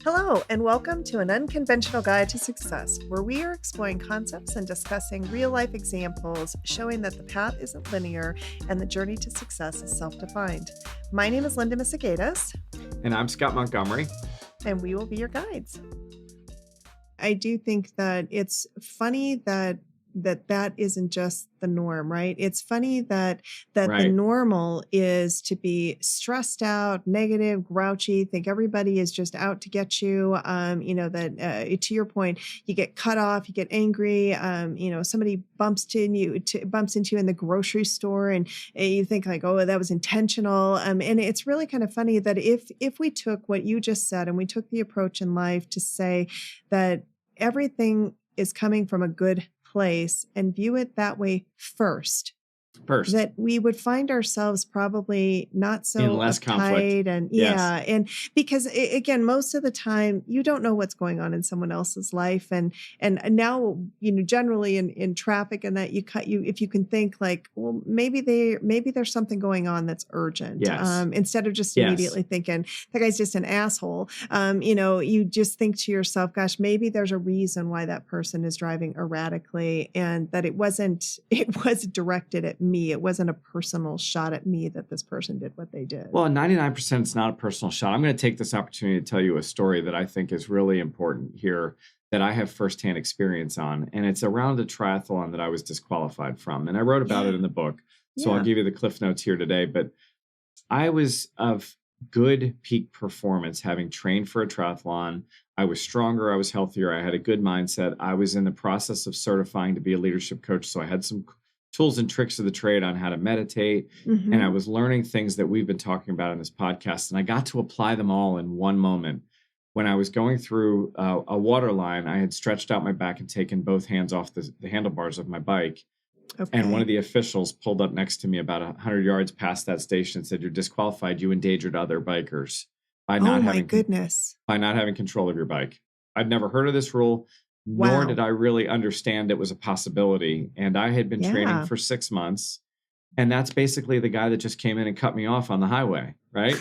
Hello, and welcome to an Unconventional Guide to Success, where we are exploring concepts and discussing real life examples showing that the path isn't linear and the journey to success is self defined. My name is Linda Misegadis, And I'm Scott Montgomery. and we will be your guides. I do think that it's funny that isn't just the norm, right? It's funny that the Right. normal is to be stressed out, negative, grouchy, think everybody is just out to get you. To your point, you get cut off, you get angry. Somebody bumps into you in the grocery store, and you think like, oh, that was intentional. And it's really kind of funny that if we took what you just said and we took the approach in life to say that everything is coming from a good place and view it that way first, that we would find ourselves probably not so in less conflict. and Yes. and because again, most of the time you don't know what's going on in someone else's life, and now generally in traffic and that if you can think like, well, maybe there's something going on that's urgent. Yes. Instead of just Yes. immediately thinking that guy's just an asshole. You just think to yourself, gosh, maybe there's a reason why that person is driving erratically, and that it was directed at me. It wasn't a personal shot at me that this person did what they did. Well, 99% is not a personal shot. I'm going to take this opportunity to tell you a story that I think is really important here that I have firsthand experience on. And it's around a triathlon that I was disqualified from. And I wrote about it in the book. So I'll give you the cliff notes here today. But I was of good peak performance, having trained for a triathlon. I was stronger. I was healthier. I had a good mindset. I was in the process of certifying to be a leadership coach. So I had some tools and tricks of the trade on how to meditate. Mm-hmm. And I was learning things that we've been talking about in this podcast. And I got to apply them all in one moment. When I was going through a water line, I had stretched out my back and taken both hands off the handlebars of my bike. Okay. And one of the officials pulled up next to me about 100 yards past that station and said, "You're disqualified. You endangered other bikers by not having control of your bike." I'd never heard of this rule. Nor did I really understand it was a possibility. And I had been training for 6 months. And that's basically the guy that just came in and cut me off on the highway, right?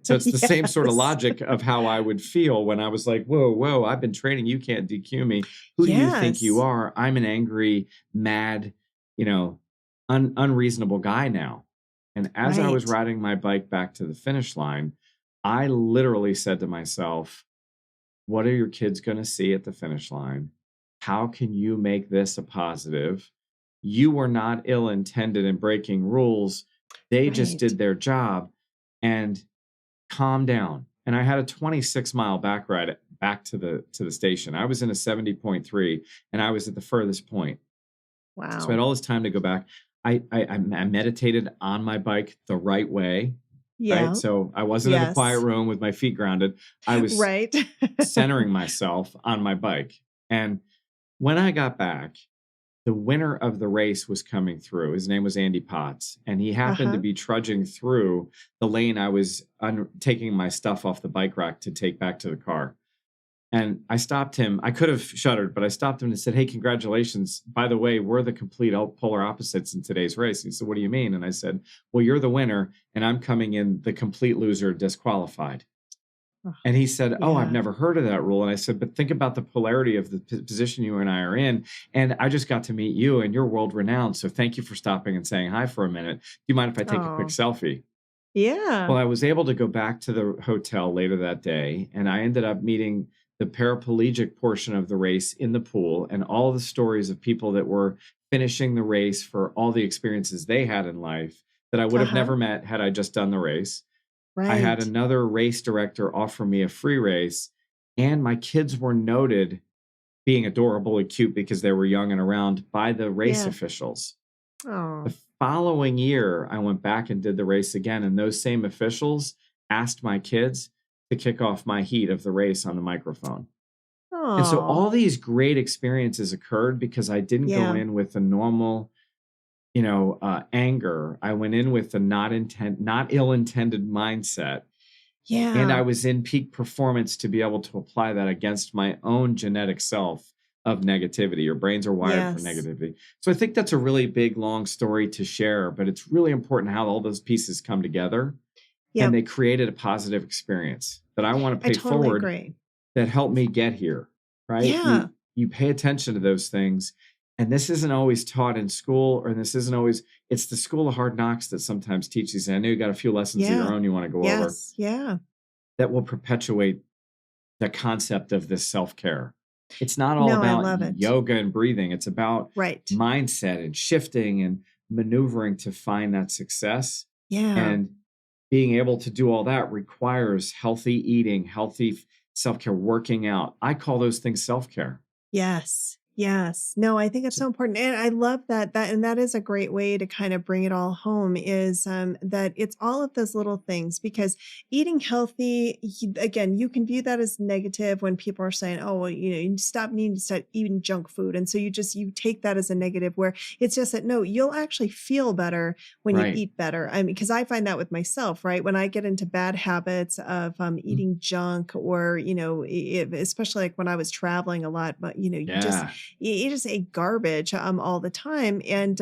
So it's the same sort of logic of how I would feel when I was like, whoa, I've been training. You can't DQ me. Who do you think you are? I'm an angry, mad, unreasonable guy now. And as I was riding my bike back to the finish line, I literally said to myself, what are your kids going to see at the finish line? How can you make this a positive? You were not ill-intended in breaking rules. They just did their job. And calm down. And I had a 26-mile back ride back to the station. I was in a 70.3 and I was at the furthest point. Wow. So I had all this time to go back. I meditated on my bike the right way. Yeah. Right. So I wasn't in a quiet room with my feet grounded. I was centering myself on my bike. And when I got back, the winner of the race was coming through. His name was Andy Potts. And he happened to be trudging through the lane I was taking my stuff off the bike rack to take back to the car. And I stopped him. I could have shuddered, but I stopped him and said, "Hey, congratulations. By the way, we're the complete polar opposites in today's race." And he said, "What do you mean?" And I said, "Well, you're the winner and I'm coming in the complete loser, disqualified." And he said, "Oh, I've never heard of that rule." And I said, "But think about the polarity of the position you and I are in. And I just got to meet you and you're world renowned. So thank you for stopping and saying hi for a minute. Do you mind if I take a quick selfie?" Yeah. Well, I was able to go back to the hotel later that day, and I ended up meeting the paraplegic portion of the race in the pool, and all the stories of people that were finishing the race for all the experiences they had in life that I would have never met had I just done the race. I had another race director offer me a free race, and my kids were noted being adorable and cute because they were young and around by the race officials. The following year, I went back and did the race again, and those same officials asked my kids to kick off my heat of the race on the microphone. And so all these great experiences occurred because I didn't go in with the normal, anger. I went in with the not ill-intended mindset. Yeah. And I was in peak performance to be able to apply that against my own genetic self of negativity. Your brains are wired for negativity. So I think that's a really big, long story to share, but it's really important how all those pieces come together. And they created a positive experience that I want to pay forward that helped me get here, right? Yeah. You pay attention to those things. And this isn't always taught in school, or this isn't always, it's the school of hard knocks that sometimes teaches. I know you got a few lessons of your own you want to go over that will perpetuate the concept of this self-care. It's not all about yoga and breathing. It's about mindset and shifting and maneuvering to find that success. Yeah. And being able to do all that requires healthy eating, healthy self-care, working out. I call those things self-care. Yes. Yes. No, I think it's so important. And I love and that is a great way to kind of bring it all home is that it's all of those little things, because eating healthy, again, you can view that as negative when people are saying, oh, well, you need to start eating junk food. And so you take that as a negative, where it's just that, no, you'll actually feel better when you eat better. I mean, because I find that with myself, right? When I get into bad habits of eating junk, or, especially like when I was traveling a lot, but, you just ate garbage all the time, and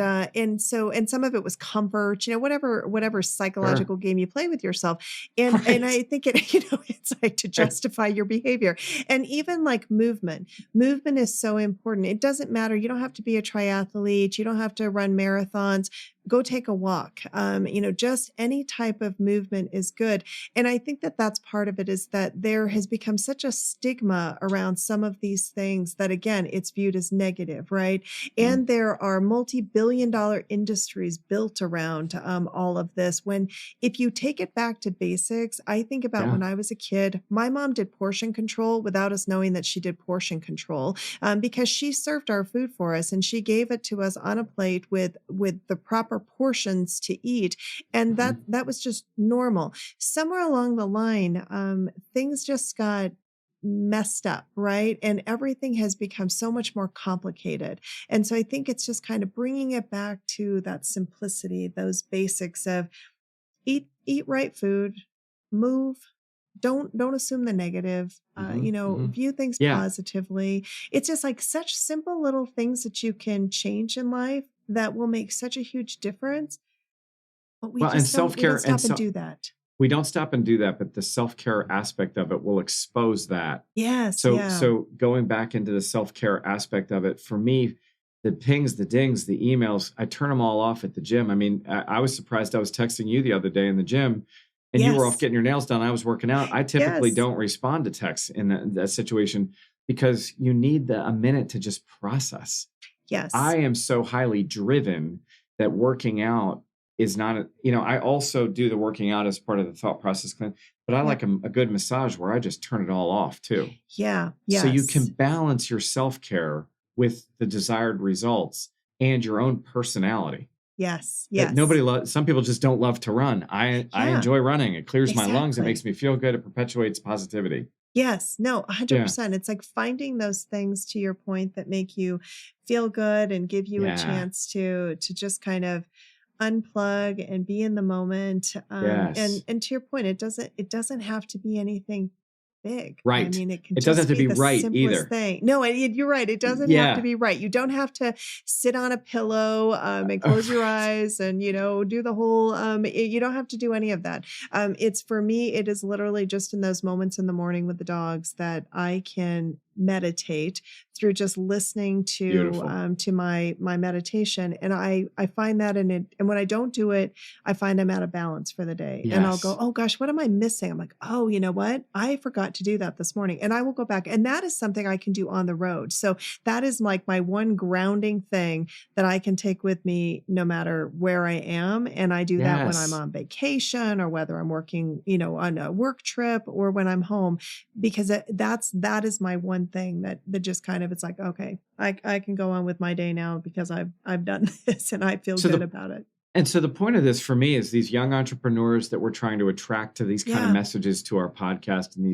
some of it was comfort, whatever psychological game you play with yourself, and I think it it's like to justify your behavior. And even like movement is so important. It doesn't matter. You don't have to be a triathlete. You don't have to run marathons. Go take a walk. Just any type of movement is good. And I think that that's part of it, is that there has become such a stigma around some of these things that, again, it's viewed as negative, right? And there are multi-billion-dollar industries built around all of this. When, if you take it back to basics, I think about when I was a kid, my mom did portion control without us knowing that she did portion control, because she served our food for us, and she gave it to us on a plate with the proper portions to eat. And that was just normal. Somewhere along the line, things just got messed up, right? And everything has become so much more complicated. And so I think it's just kind of bringing it back to that simplicity, those basics of eat right food, move, don't assume the negative, view things positively. It's just like such simple little things that you can change in life that will make such a huge difference. But we don't stop and do that. We don't stop and do that, but the self-care aspect of it will expose that. Yes. So going back into the self-care aspect of it, for me, the pings, the dings, the emails, I turn them all off at the gym. I mean, I was surprised. I was texting you the other day in the gym, and you were off getting your nails done. I was working out. I typically don't respond to texts in that situation, because you need a minute to just process. Yes. I am so highly driven that working out is not, I also do the working out as part of the thought process, but I like a good massage where I just turn it all off too. Yeah. Yes. So you can balance your self-care with the desired results and your own personality. Yes. Some people just don't love to run. I enjoy running. It clears my lungs. It makes me feel good. It perpetuates positivity. Yes, no, 100%. It's like finding those things, to your point, that make you feel good and give you a chance to just kind of unplug and be in the moment. And to your point, it doesn't have to be anything big. Right. I mean, it doesn't have to be the right simplest either. thing. No, you're right. It doesn't have to be right. You don't have to sit on a pillow and close your eyes and, do the whole, you don't have to do any of that. For me, it is literally just in those moments in the morning with the dogs that I can meditate through just listening to my meditation. And I find that in it. And when I don't do it, I find I'm out of balance for the day. And I'll go, oh gosh, what am I missing? I'm like, oh, you know what? I forgot to do that this morning. And I will go back. And that is something I can do on the road. So that is like my one grounding thing that I can take with me no matter where I am. And I do that when I'm on vacation, or whether I'm working, on a work trip, or when I'm home, because that is my one thing that just kind of, it's like, okay, I can go on with my day now because I've done this and I feel good about it. And so the point of this for me is these young entrepreneurs that we're trying to attract to these kind of messages to our podcast, and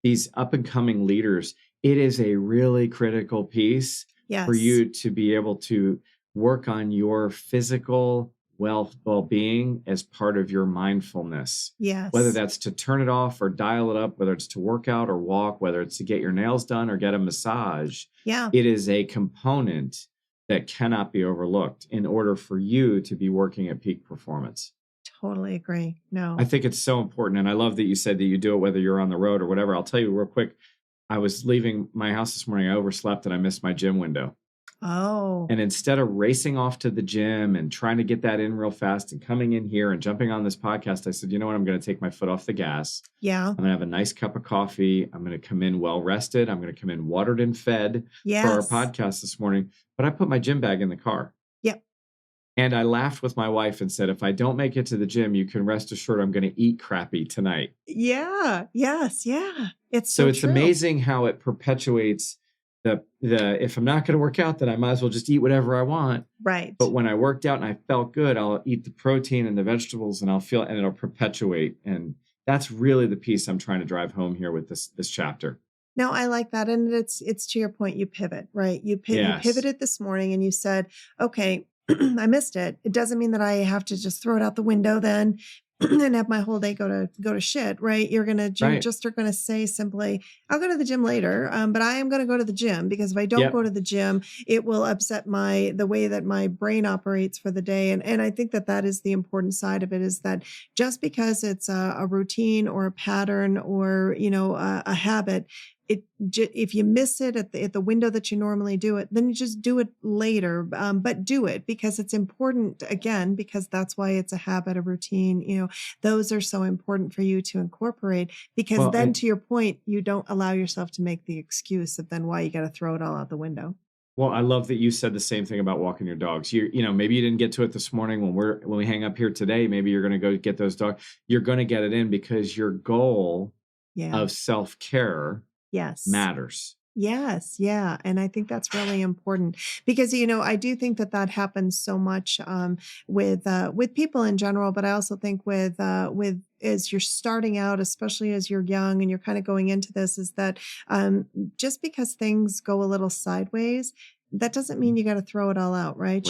these up and coming leaders, it is a really critical piece for you to be able to work on your physical well-being as part of your mindfulness. Yes. Whether that's to turn it off or dial it up, whether it's to work out or walk, whether it's to get your nails done or get a massage. Yeah. It is a component that cannot be overlooked in order for you to be working at peak performance. Totally agree. No. I think it's so important. And I love that you said that you do it whether you're on the road or whatever. I'll tell you real quick, I was leaving my house this morning. I overslept and I missed my gym window. Oh. And instead of racing off to the gym and trying to get that in real fast and coming in here and jumping on this podcast, I said, you know what? I'm going to take my foot off the gas. Yeah. I'm going to have a nice cup of coffee. I'm going to come in well rested. I'm going to come in watered and fed for our podcast this morning. But I put my gym bag in the car. Yep. And I laughed with my wife and said, if I don't make it to the gym, you can rest assured I'm going to eat crappy tonight. Yeah. Yes. Yeah. It's true. Amazing how it perpetuates the if I'm not going to work out, then I might as well just eat whatever I want. Right. But when I worked out and I felt good, I'll eat the protein and the vegetables and and it'll perpetuate. And that's really the piece I'm trying to drive home here with this chapter. No, I like that. And it's to your point, you pivot, right? You pivoted this morning and you said, okay, I missed it. It doesn't mean that I have to just throw it out the window then and have my whole day go to shit, right? You're just are gonna say simply, I'll go to the gym later, but I am gonna go to the gym because if I don't go to the gym, it will upset the way that my brain operates for the day. And I think that is the important side of it, is that just because it's a routine or a pattern or a habit, if you miss it at the window that you normally do it, then you just do it later. But do it because it's important, again, because that's why it's a habit, a routine. Those are so important for you to incorporate, because to your point, you don't allow yourself to make the excuse of then why you got to throw it all out the window. Well, I love that you said the same thing about walking your dogs. Maybe you didn't get to it this morning when we hang up here today. Maybe you're going to go get those dogs. You're going to get it in because your goal of self-care matters. Yes. Yeah. And I think that's really important because, I do think that happens so much with people in general, but I also think with as you're starting out, especially as you're young and you're kind of going into this, is that just because things go a little sideways, that doesn't mean you got to throw it all out, right?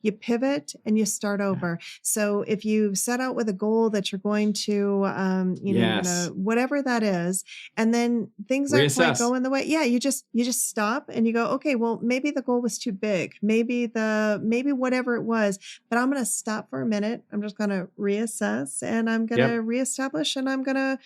You pivot and you start over. So if you set out with a goal that you're going to, whatever that is, and then things aren't quite going the way, you just stop and you go, okay, well, maybe the goal was too big. Maybe whatever it was, but I'm going to stop for a minute. I'm just going to reassess and I'm going to reestablish and I'm going to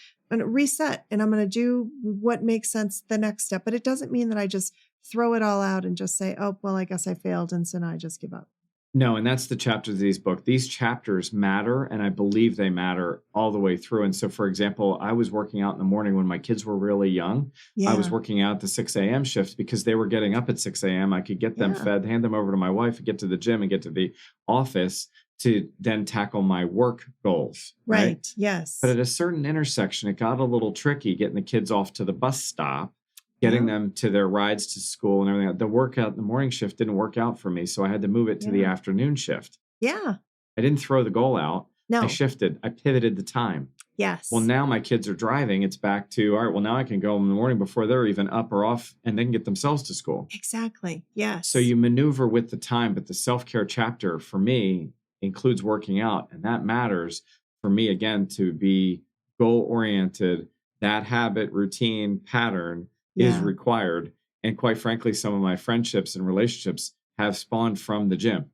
reset and I'm going to do what makes sense the next step. But it doesn't mean that I just throw it all out and just say, oh, well, I guess I failed. And so now I just give up. No, and that's the chapters of these books. These chapters matter, and I believe they matter all the way through. And so, for example, I was working out in the morning when my kids were really young. I was working out the 6 a.m. shift because they were getting up at 6 a.m. I could get them fed, hand them over to my wife, get to the gym and get to the office to then tackle my work goals. Right? Yes. But at a certain intersection, it got a little tricky getting the kids off to the bus stop, getting them to their rides to school and everything. The workout, the morning shift didn't work out for me. So I had to move it to the afternoon shift. Yeah. I didn't throw the goal out. No. I shifted. I pivoted the time. Yes. Well, now my kids are driving. It's back to, all right, well, now I can go in the morning before they're even up or off and they can get themselves to school. Exactly. Yes. So you maneuver with the time, but the self-care chapter for me includes working out. And that matters for me, again, to be goal-oriented. That habit, routine, pattern is required. And quite frankly, some of my friendships and relationships have spawned from the gym.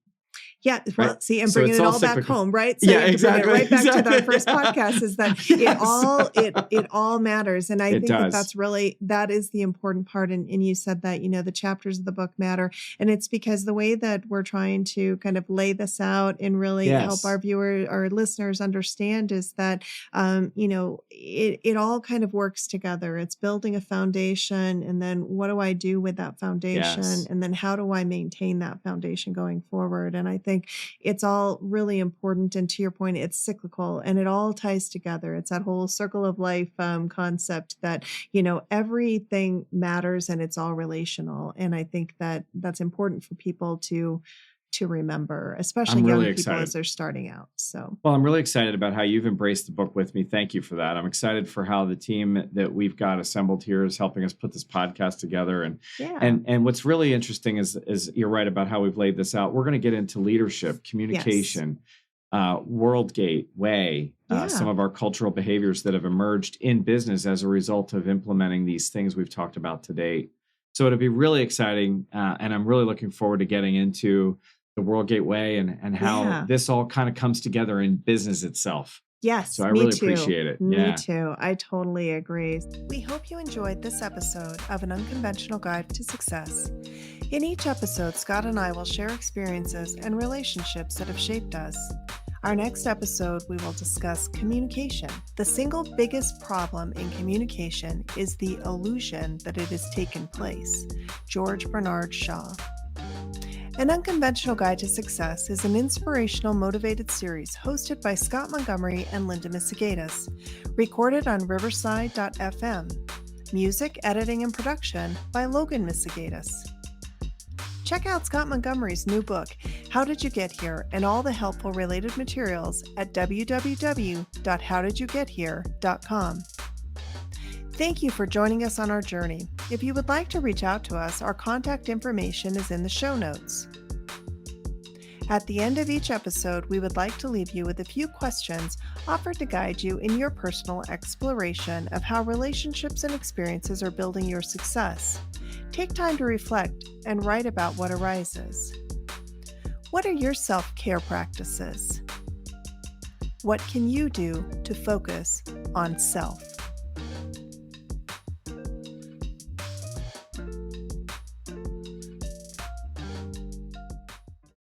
Yeah. Well, see, I'm bringing it all back home, right? So exactly. Right back to that first podcast is that it all matters. And I think that is the important part. And you said that, the chapters of the book matter. And it's because the way that we're trying to kind of lay this out and really help our listeners understand is that, it all kind of works together. It's building a foundation. And then what do I do with that foundation? Yes. And then how do I maintain that foundation going forward? And I think it's all really important. And to your point, it's cyclical and it all ties together. It's that whole circle of life concept that, everything matters and it's all relational. And I think that that's important for people to remember, especially young people as they're starting out. So, well, I'm really excited about how you've embraced the book with me. Thank you for that. I'm excited for how the team that we've got assembled here is helping us put this podcast together. And what's really interesting is you're right about how we've laid this out. We're going to get into leadership, communication, WorldGate, way, some of our cultural behaviors that have emerged in business as a result of implementing these things we've talked about today. So it'll be really exciting. And I'm really looking forward to getting into the WorldGate way and how this all kind of comes together in business itself. Yes, So I me really too. appreciate it. Me Yeah. too. I totally agree. We hope you enjoyed this episode of An Unconventional Guide to Success. In each episode, Scott and I will share experiences and relationships that have shaped us. Our next episode, we will discuss communication. The single biggest problem in communication is the illusion that it has taken place. George Bernard Shaw. An Unconventional Guide to Success is an inspirational, motivated series hosted by Scott Montgomery and Linda Misegadis, recorded on Riverside.fm. Music, editing, and production by Logan Misegadis. Check out Scott Montgomery's new book, How Did You Get Here, and all the helpful related materials at www.howdidyougетhere.com. Thank you for joining us on our journey. If you would like to reach out to us, our contact information is in the show notes. At the end of each episode, we would like to leave you with a few questions offered to guide you in your personal exploration of how relationships and experiences are building your success. Take time to reflect and write about what arises. What are your self-care practices? What can you do to focus on self?